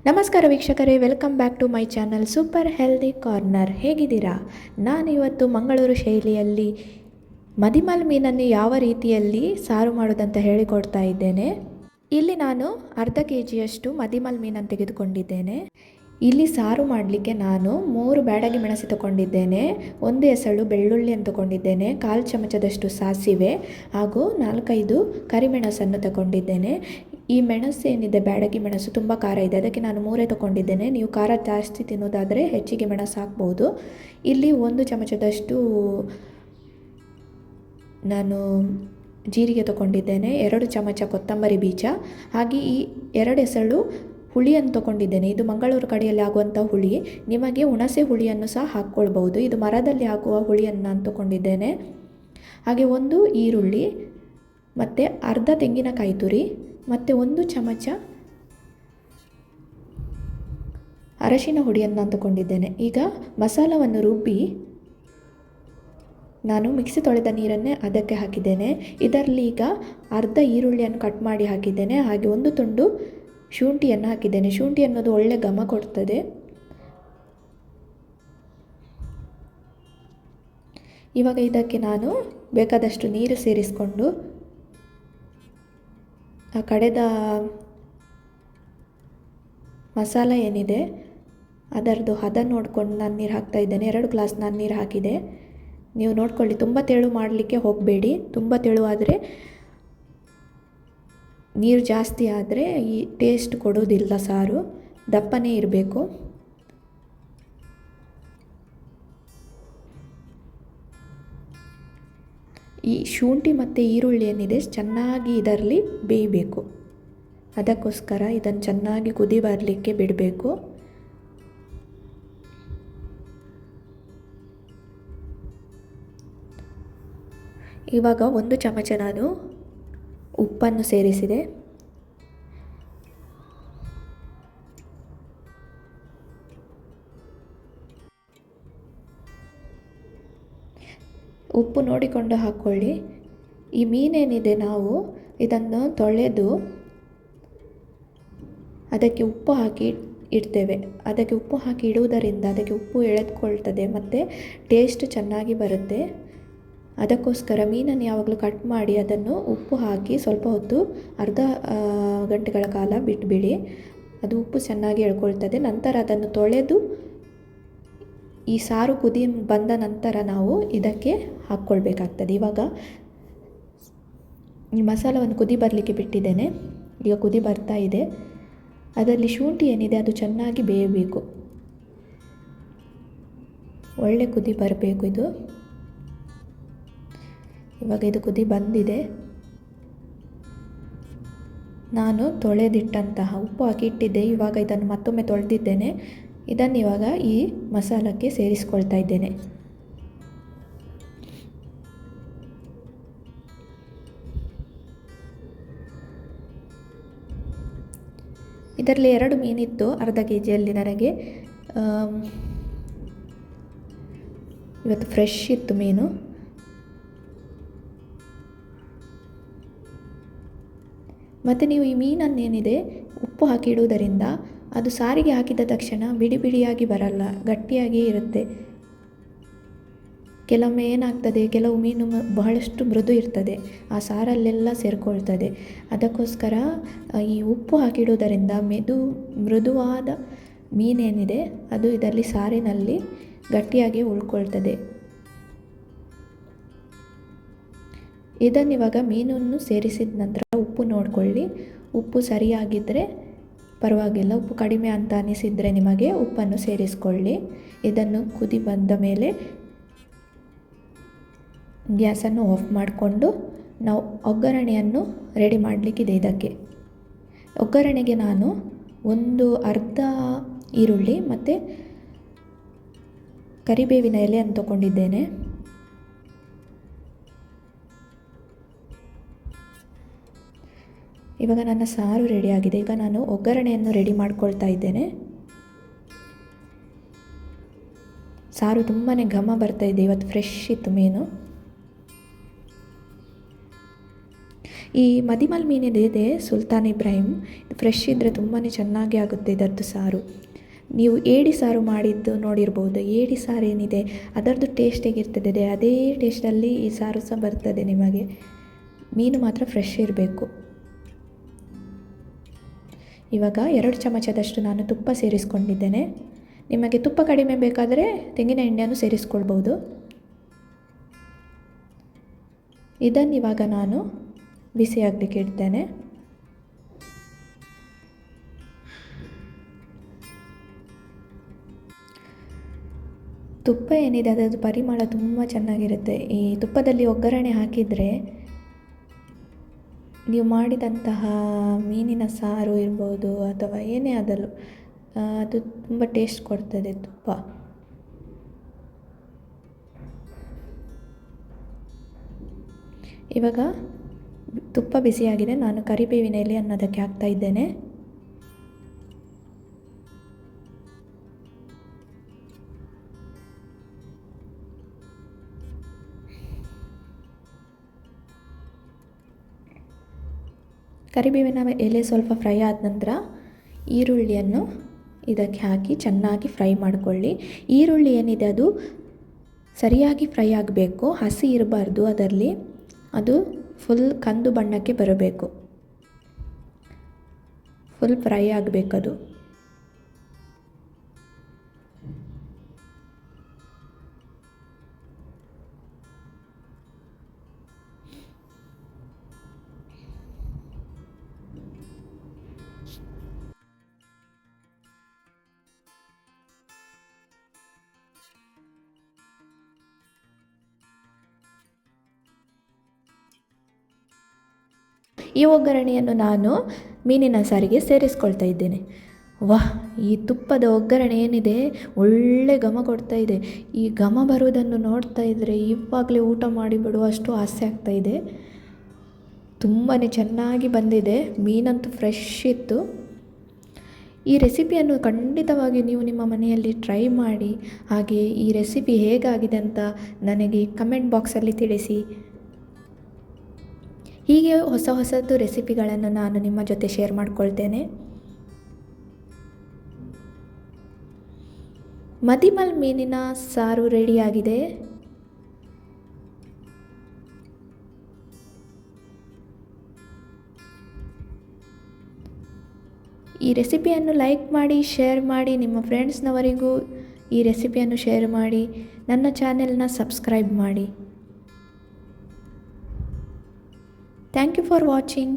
ನಮಸ್ಕಾರ ವೀಕ್ಷಕರೇ, welcome back to my channel super healthy corner. ಹೇಗಿದ್ದೀರಾ? ನಾನಿವತ್ತು ಮಂಗಳೂರು ಶೈಲಿಯಲ್ಲಿ ಮದಿಮಲ್ ಮೀನನ್ನು ಯಾವ ರೀತಿಯಲ್ಲಿ ಸಾರು ಮಾಡೋದಂತ ಹೇಳಿಕೊಡ್ತಾ ಇದ್ದೇನೆ. ಇಲ್ಲಿ ನಾನು ಅರ್ಧ ಕೆಜಿಯಷ್ಟು ಮದಿಮಲ್ ಮೀನನ್ನು ತೆಗೆದುಕೊಂಡಿದ್ದೇನೆ. ಇಲ್ಲಿ ಸಾರು ಮಾಡಲಿಕ್ಕೆ ನಾನು 3 ಬ್ಯಾಡಗಿ ಮೆಣಸು ತಗೊಂಡಿದ್ದೇನೆ, 1 ಎಸಳು ಬೆಳ್ಳುಳ್ಳಿಯನ್ನು ತಗೊಂಡಿದ್ದೇನೆ, 1/4 ಚಮಚದಷ್ಟು ಸಾಸಿವೆ ಹಾಗೂ 4-5 ಕರಿಮೆಣಸನ್ನು ತಗೊಂಡಿದ್ದೇನೆ. ಈ ಮೆಣಸು ಏನಿದೆ, ಬ್ಯಾಡಗಿ ಮೆಣಸು ತುಂಬ ಖಾರ ಇದೆ, ಅದಕ್ಕೆ ನಾನು 3 ತಗೊಂಡಿದ್ದೇನೆ. ನೀವು ಖಾರ ಜಾಸ್ತಿ ತಿನ್ನೋದಾದರೆ ಹೆಚ್ಚಿಗೆ ಮೆಣಸು ಹಾಕ್ಬೋದು. ಇಲ್ಲಿ 1 ಚಮಚದಷ್ಟು ನಾನು ಜೀರಿಗೆ ತಗೊಂಡಿದ್ದೇನೆ, 2 ಚಮಚ ಕೊತ್ತಂಬರಿ ಬೀಜ, ಹಾಗೆ ಈ 2 ಎಸಳು ಹುಳಿಯನ್ನು ತಗೊಂಡಿದ್ದೇನೆ. ಇದು ಮಂಗಳೂರು ಕಡೆಯಲ್ಲಿ ಆಗುವಂಥ ಹುಳಿ, ನಿಮಗೆ ಹುಣಸೆ ಹುಳಿಯನ್ನು ಸಹ ಹಾಕ್ಕೊಳ್ಬೋದು. ಇದು ಮರದಲ್ಲಿ ಆಗುವ ಹುಳಿಯನ್ನು ನಾನು ತಗೊಂಡಿದ್ದೇನೆ. ಹಾಗೆ 1 ಈರುಳ್ಳಿ ಮತ್ತು ಅರ್ಧ ತೆಂಗಿನಕಾಯಿ ತುರಿ ಮತ್ತು 1 ಚಮಚ ಅರಶಿನ ಹುಡಿಯನ್ನು ನಾನು ತಗೊಂಡಿದ್ದೇನೆ. ಈಗ ಮಸಾಲವನ್ನು ರುಬ್ಬಿ ನಾನು ಮಿಕ್ಸಿ ತೊಳೆದ ನೀರನ್ನೇ ಅದಕ್ಕೆ ಹಾಕಿದ್ದೇನೆ. ಇದರಲ್ಲಿ ಈಗ ಅರ್ಧ ಈರುಳ್ಳಿಯನ್ನು ಕಟ್ ಮಾಡಿ ಹಾಕಿದ್ದೇನೆ, ಹಾಗೆ 1 ತುಂಡು ಶುಂಠಿಯನ್ನು ಹಾಕಿದ್ದೇನೆ. ಶುಂಠಿ ಅನ್ನೋದು ಒಳ್ಳೆ ಘಮ ಕೊಡ್ತದೆ. ಇವಾಗ ಇದಕ್ಕೆ ನಾನು ಬೇಕಾದಷ್ಟು ನೀರು ಸೇರಿಸಿಕೊಂಡು ಆ ಕಡೆದ ಮಸಾಲ ಏನಿದೆ ಅದರದ್ದು ಹದ ನೋಡಿಕೊಂಡು ನಾನು ನೀರು ಹಾಕ್ತಾ ಇದ್ದೇನೆ. 2 ಗ್ಲಾಸ್ ನಾನು ನೀರು ಹಾಕಿದೆ. ನೀವು ನೋಡ್ಕೊಳ್ಳಿ, ತುಂಬ ತೆಳು ಮಾಡಲಿಕ್ಕೆ ಹೋಗಬೇಡಿ. ತುಂಬ ತೆಳು ಆದರೆ ನೀರು ಜಾಸ್ತಿ ಆದರೆ ಈ ಟೇಸ್ಟ್ ಕೊಡೋದಿಲ್ಲ, ಸಾರು ದಪ್ಪನೇ ಇರಬೇಕು. ಈ ಶುಂಠಿ ಮತ್ತು ಈರುಳ್ಳಿ ಏನಿದೆ ಚೆನ್ನಾಗಿ ಇದರಲ್ಲಿ ಬೇಯಬೇಕು. ಅದಕ್ಕೋಸ್ಕರ ಇದನ್ನು ಚೆನ್ನಾಗಿ ಕುದಿ ಬರಲಿಕ್ಕೆ ಬಿಡಬೇಕು. ಇವಾಗ 1 ಚಮಚ ನಾನು ಉಪ್ಪನ್ನು ಸೇರಿಸಿದೆ. ಉಪ್ಪು ನೋಡಿಕೊಂಡು ಹಾಕ್ಕೊಳ್ಳಿ. ಈ ಮೀನೇನಿದೆ, ನಾವು ಇದನ್ನು ತೊಳೆದು ಅದಕ್ಕೆ ಉಪ್ಪು ಹಾಕಿ ಇಡ್ತೇವೆ. ಅದಕ್ಕೆ ಉಪ್ಪು ಹಾಕಿ ಇಡುವುದರಿಂದ ಅದಕ್ಕೆ ಉಪ್ಪು ಎಳೆದುಕೊಳ್ತದೆ ಮತ್ತು ಟೇಸ್ಟ್ ಚೆನ್ನಾಗಿ ಬರುತ್ತೆ. ಅದಕ್ಕೋಸ್ಕರ ಮೀನನ್ನು ಯಾವಾಗಲೂ ಕಟ್ ಮಾಡಿ ಅದನ್ನು ಉಪ್ಪು ಹಾಕಿ ಸ್ವಲ್ಪ ಹೊತ್ತು ಅರ್ಧ ಗಂಟೆಗಳ ಕಾಲ ಬಿಟ್ಟುಬಿಡಿ. ಅದು ಉಪ್ಪು ಚೆನ್ನಾಗಿ ಎಳ್ಕೊಳ್ತದೆ. ನಂತರ ಅದನ್ನು ತೊಳೆದು ಈ ಸಾರು ಕುದಿ ಬಂದ ನಂತರ ನಾವು ಇದಕ್ಕೆ ಹಾಕ್ಕೊಳ್ಬೇಕಾಗ್ತದೆ. ಇವಾಗ ಈ ಮಸಾಲವನ್ನು ಕುದಿ ಬರಲಿಕ್ಕೆ ಬಿಟ್ಟಿದ್ದೇನೆ. ಈಗ ಕುದಿ ಬರ್ತಾ ಇದೆ. ಅದರಲ್ಲಿ ಶುಂಠಿ ಏನಿದೆ ಅದು ಚೆನ್ನಾಗಿ ಬೇಯಬೇಕು, ಒಳ್ಳೆ ಕುದಿ ಬರಬೇಕು ಇದು. ಇವಾಗ ಇದು ಕುದಿ ಬಂದಿದೆ. ನಾನು ತೊಳೆದಿಟ್ಟಂತಹ ಉಪ್ಪು ಹಾಕಿ ಇಟ್ಟಿದ್ದೆ. ಇವಾಗ ಇದನ್ನು ಮತ್ತೊಮ್ಮೆ ತೊಳೆದಿದ್ದೇನೆ. ಇದನ್ನು ಇವಾಗ ಈ ಮಸಾಲಕ್ಕೆ ಸೇರಿಸ್ಕೊಳ್ತಾ ಇದ್ದೇನೆ. ಇದರಲ್ಲಿ 2 ಮೀನಿತ್ತು ಅರ್ಧ ಕೆಜಿಯಲ್ಲಿ. ನನಗೆ ಇವತ್ತು ಫ್ರೆಶ್ ಇತ್ತು ಮೀನು. ಮತ್ತು ನೀವು ಈ ಮೀನನ್ನೇನಿದೆ ಉಪ್ಪು ಹಾಕಿ ಇಡುವುದರಿಂದ ಅದು ಸಾರಿಗೆ ಹಾಕಿದ ತಕ್ಷಣ ಬಿಡಿ ಬಿಡಿಯಾಗಿ ಬರಲ್ಲ, ಗಟ್ಟಿಯಾಗಿಯೇ ಇರುತ್ತೆ. ಕೆಲವೊಮ್ಮೆ ಏನಾಗ್ತದೆ, ಕೆಲವು ಮೀನು ಬಹಳಷ್ಟು ಮೃದು ಇರ್ತದೆ, ಆ ಸಾರಲ್ಲೆಲ್ಲ ಸೇರಿಕೊಳ್ತದೆ. ಅದಕ್ಕೋಸ್ಕರ ಈ ಉಪ್ಪು ಹಾಕಿಡುವುದರಿಂದ ಮೃದುವಾದ ಮೀನೇನಿದೆ ಅದು ಇದರಲ್ಲಿ ಸಾರಿನಲ್ಲಿ ಗಟ್ಟಿಯಾಗಿ ಉಳ್ಕೊಳ್ತದೆ. ಇದನ್ನಿವಾಗ ಮೀನನ್ನು ಸೇರಿಸಿದ ನಂತರ ಉಪ್ಪು ನೋಡಿಕೊಳ್ಳಿ. ಉಪ್ಪು ಸರಿಯಾಗಿದ್ದರೆ ಪರವಾಗಿಲ್ಲ, ಉಪ್ಪು ಕಡಿಮೆ ಅಂತ ಅನಿಸಿದರೆ ನಿಮಗೆ ಉಪ್ಪನ್ನು ಸೇರಿಸ್ಕೊಳ್ಳಿ. ಇದನ್ನು ಕುದಿ ಬಂದ ಮೇಲೆ ಗ್ಯಾಸನ್ನು ಆಫ್ ಮಾಡಿಕೊಂಡು ನಾವು ಒಗ್ಗರಣೆಯನ್ನು ರೆಡಿ ಮಾಡಲಿಕ್ಕಿದೆ. ಇದಕ್ಕೆ ಒಗ್ಗರಣೆಗೆ ನಾನು ಅರ್ಧ ಈರುಳ್ಳಿ ಮತ್ತು ಕರಿಬೇವಿನ ಎಲೆಯನ್ನು ತಗೊಂಡಿದ್ದೇನೆ. ಇವಾಗ ನನ್ನ ಸಾರು ರೆಡಿಯಾಗಿದೆ. ಈಗ ನಾನು ಒಗ್ಗರಣೆಯನ್ನು ರೆಡಿ ಮಾಡ್ಕೊಳ್ತಾ ಇದ್ದೇನೆ. ಸಾರು ತುಂಬಾ ಘಮ ಬರ್ತಾ ಇದೆ. ಇವತ್ತು ಫ್ರೆಶ್ ಇತ್ತು ಮೀನು. ಈ ಮದಿಮಲ್ ಮೀನಿದೆ ಸುಲ್ತಾನ್ ಇಬ್ರಾಹಿಂ, ಫ್ರೆಶ್ ಇದ್ದರೆ ತುಂಬಾ ಚೆನ್ನಾಗಿ ಆಗುತ್ತೆ ಇದರದ್ದು ಸಾರು. ನೀವು ಏಡಿ ಸಾರು ಮಾಡಿದ್ದು ನೋಡಿರ್ಬೋದು. ಏಡಿ ಸಾರು ಏನಿದೆ ಅದರದ್ದು ಟೇಸ್ಟ್ ಹೇಗಿರ್ತದೆ ಅದೇ ಟೇಸ್ಟಲ್ಲಿ ಈ ಸಾರು ಸಹ ಬರ್ತದೆ ನಿಮಗೆ. ಮೀನು ಮಾತ್ರ ಫ್ರೆಶ್ ಇರಬೇಕು. ಇವಾಗ 2 ಚಮಚದಷ್ಟು ನಾನು ತುಪ್ಪ ಸೇರಿಸ್ಕೊಂಡಿದ್ದೇನೆ. ನಿಮಗೆ ತುಪ್ಪ ಕಡಿಮೆ ಬೇಕಾದರೆ ತೆಂಗಿನ ಎಣ್ಣೆಯನ್ನು ಸೇರಿಸ್ಕೊಳ್ಬೋದು. ಇದನ್ನು ಇವಾಗ ನಾನು ಬಿಸಿಯಾಗಲಿಕ್ಕೆ ಇಡ್ತೇನೆ. ತುಪ್ಪ ಏನಿದೆ ಅದರದ್ದು ಪರಿಮಳ ತುಂಬ ಚೆನ್ನಾಗಿರುತ್ತೆ. ಈ ತುಪ್ಪದಲ್ಲಿ ಒಗ್ಗರಣೆ ಹಾಕಿದರೆ ನೀವು ಮಾಡಿದಂತಹ ಮೀನಿನ ಸಾರು ಇರ್ಬೋದು ಅಥವಾ ಏನೇ ಆದರೂ ಅದು ತುಂಬ ಟೇಸ್ಟ್ ಕೊಡ್ತದೆ ತುಪ್ಪ. ಇವಾಗ ತುಪ್ಪ ಬಿಸಿಯಾಗಿದೆ. ನಾನು ಕರಿಬೇವಿನ ಎಲೆಯನ್ನು ಅದಕ್ಕೆ ಹಾಕ್ತಾ ಇದ್ದೇನೆ. ಕರಿಬೇವಿನ ಎಲೆ ಸ್ವಲ್ಪ ಫ್ರೈ ಆದ ನಂತರ ಈರುಳ್ಳಿಯನ್ನು ಇದಕ್ಕೆ ಹಾಕಿ ಚೆನ್ನಾಗಿ ಫ್ರೈ ಮಾಡಿಕೊಳ್ಳಿ. ಈರುಳ್ಳಿ ಏನಿದೆ ಅದು ಸರಿಯಾಗಿ ಫ್ರೈ ಆಗಬೇಕು, ಹಸಿ ಇರಬಾರ್ದು ಅದರಲ್ಲಿ. ಅದು ಫುಲ್ ಕಂದು ಬಣ್ಣಕ್ಕೆ ಬರಬೇಕು, ಫುಲ್ ಫ್ರೈ ಆಗಬೇಕದು. ಈ ಒಗ್ಗರಣೆಯನ್ನು ನಾನು ಮೀನಿನ ಸಾರಿಗೆ ಸೇರಿಸ್ಕೊಳ್ತಾ ಇದ್ದೇನೆ. ವಾಹ್, ಈ ತುಪ್ಪದ ಒಗ್ಗರಣೆ ಏನಿದೆ ಒಳ್ಳೆ ಘಮ ಕೊಡ್ತಾ ಇದೆ. ಈ ಘಮ ಬರುವುದನ್ನು ನೋಡ್ತಾ ಇದ್ದರೆ ಇವಾಗಲೇ ಊಟ ಮಾಡಿಬಿಡುವಷ್ಟು ಆಸೆ ಆಗ್ತಾ ಇದೆ. ತುಂಬಾ ಚೆನ್ನಾಗಿ ಬಂದಿದೆ. ಮೀನಂತೂ ಫ್ರೆಶ್ ಇತ್ತು. ಈ ರೆಸಿಪಿಯನ್ನು ಖಂಡಿತವಾಗಿ ನೀವು ನಿಮ್ಮ ಮನೆಯಲ್ಲಿ ಟ್ರೈ ಮಾಡಿ. ಹಾಗೆ ಈ ರೆಸಿಪಿ ಹೇಗಾಗಿದೆ ಅಂತ ನನಗೆ ಕಮೆಂಟ್ ಬಾಕ್ಸಲ್ಲಿ ತಿಳಿಸಿ. ಹೀಗೆ ಹೊಸದು ರೆಸಿಪಿಗಳನ್ನು ನಾನು ನಿಮ್ಮ ಜೊತೆ ಶೇರ್ ಮಾಡ್ಕೊಳ್ತೇನೆ. ಮದಿಮಲ್ ಮೀನಿನ ಸಾರು ರೆಡಿಯಾಗಿದೆ. ಈ ರೆಸಿಪಿಯನ್ನು ಲೈಕ್ ಮಾಡಿ, ಶೇರ್ ಮಾಡಿ, ನಿಮ್ಮ ಫ್ರೆಂಡ್ಸ್ನವರಿಗೂ ಈ ರೆಸಿಪಿಯನ್ನು ಶೇರ್ ಮಾಡಿ. ನನ್ನ ಚಾನೆಲ್ನ ಸಬ್ಸ್ಕ್ರೈಬ್ ಮಾಡಿ. Thank you for watching.